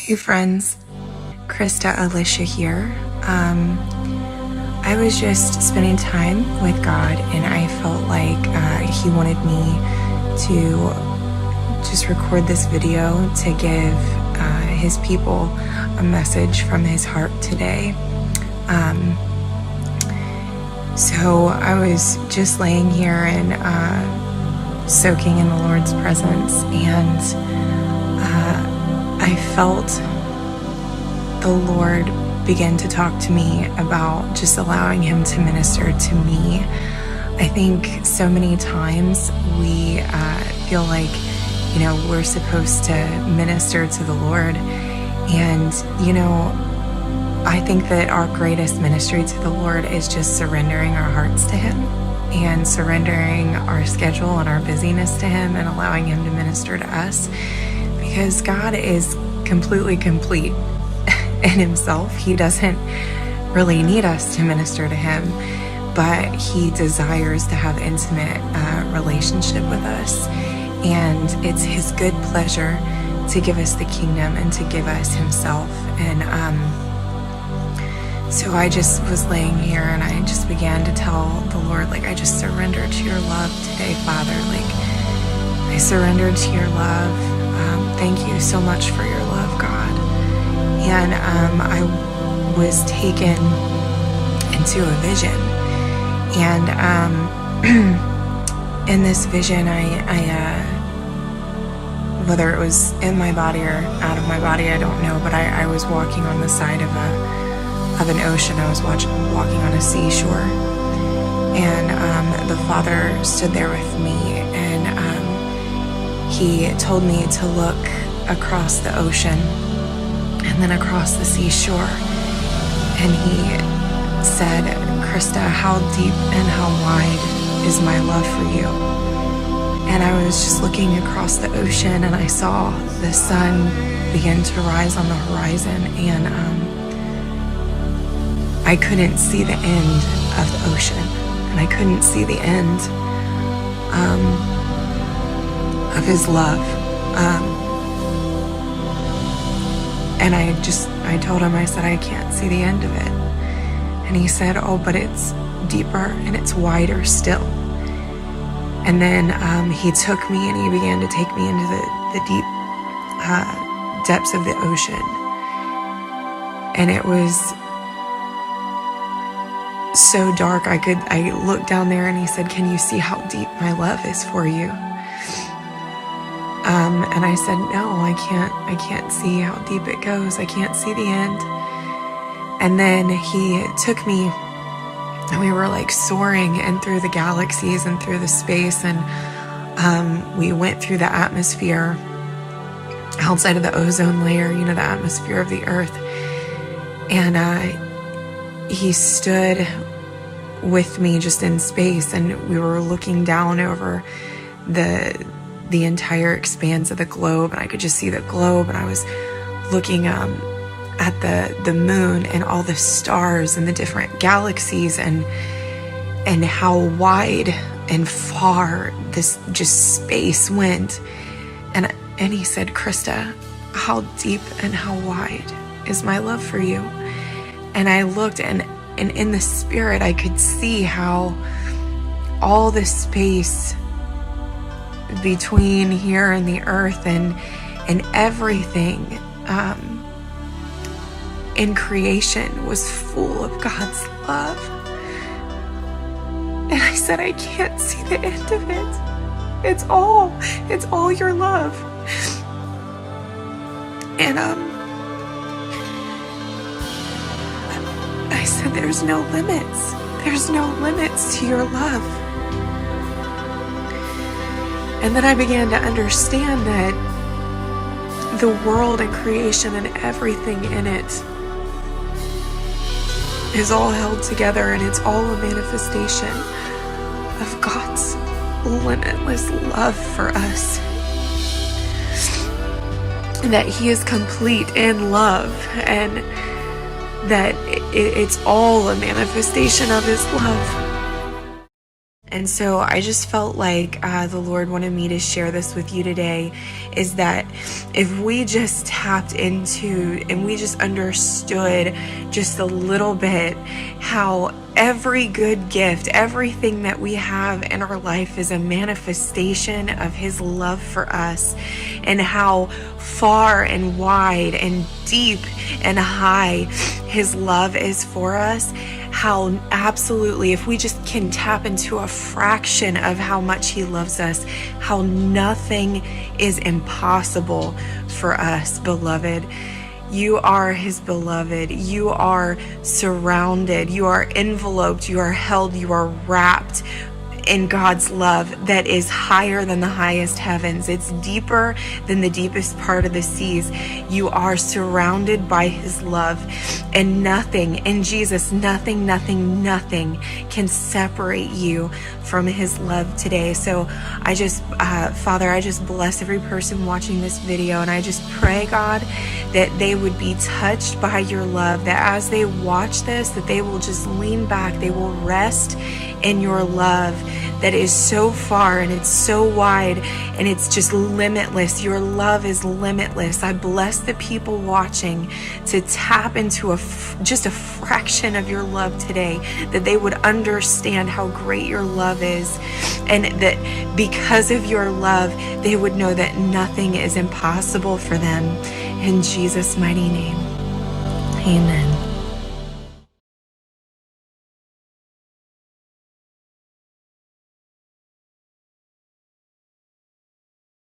Hey friends, Christa Elisha here. I was just spending time with God, and I felt like He wanted me to just record this video to give His people a message from His heart today. So I was just laying here and soaking in the Lord's presence, and I felt the Lord begin to talk to me about just allowing Him to minister to me. I think so many times we feel like, we're supposed to minister to the Lord. And, I think that our greatest ministry to the Lord is just surrendering our hearts to Him and surrendering our schedule and our busyness to Him and allowing Him to minister to us. Because God is completely complete in Himself. He doesn't really need us to minister to Him, but He desires to have intimate relationship with us. And it's His good pleasure to give us the kingdom and to give us Himself. And so I just was laying here and I just began to tell the Lord, I just surrender to your love today, Father. I surrendered to your love. Thank you so much for your love, God. And I was taken into a vision. And in this vision, I whether it was in my body or out of my body, I don't know, but I was walking on the side of an ocean. I was walking on a seashore. And the Father stood there with me, and He told me to look across the ocean and then across the seashore. And He said, Christa, how deep and how wide is my love for you? And I was just looking across the ocean, and I saw the sun begin to rise on the horizon, and I couldn't see the end of the ocean, and I couldn't see the end of His love. And I told Him, I said, I can't see the end of it. And He said, oh, but it's deeper and it's wider still. And then He took me and He began to take me into the deep depths of the ocean. And it was so dark. I looked down there, and He said, can you see how deep my love is for you? And I said, no, I can't see how deep it goes. I can't see the end. And then He took me, and we were soaring and through the galaxies and through the space. And we went through the atmosphere outside of the ozone layer, the atmosphere of the earth. And He stood with me just in space, and we were looking down over the entire expanse of the globe, and I could just see the globe, and I was looking at the moon and all the stars and the different galaxies and how wide and far this just space went. And He said, Christa, how deep and how wide is my love for you? And I looked, and in the spirit I could see how all the space between here and the earth and everything in creation was full of God's love. And I said, I can't see the end of it. It's all your love. And I said, there's no limits. There's no limits to your love. And then I began to understand that the world and creation and everything in it is all held together, and it's all a manifestation of God's limitless love for us. And that He is complete in love, and that it's all a manifestation of His love. And so I just felt like the Lord wanted me to share this with you today, is that if we just tapped into and we just understood just a little bit how every good gift, everything that we have in our life is a manifestation of His love for us, and how far and wide and deep and high His love is for us, how absolutely, if we just can tap into a fraction of how much He loves us, how nothing is impossible for us, beloved. You are His beloved. You are surrounded. You are enveloped. You are held. You are wrapped in God's love that is higher than the highest heavens. It's deeper than the deepest part of the seas. You are surrounded by His love, and nothing in Jesus, nothing can separate you from His love today. So I just, Father, I just bless every person watching this video, and I just pray, God, that they would be touched by your love, that as they watch this, that they will just lean back, they will rest in your love that is so far and it's so wide and it's just limitless. Your love is limitless. I bless the people watching to tap into just a fraction of your love today, that they would understand how great your love is, and that because of your love, they would know that nothing is impossible for them. In Jesus' mighty name, amen.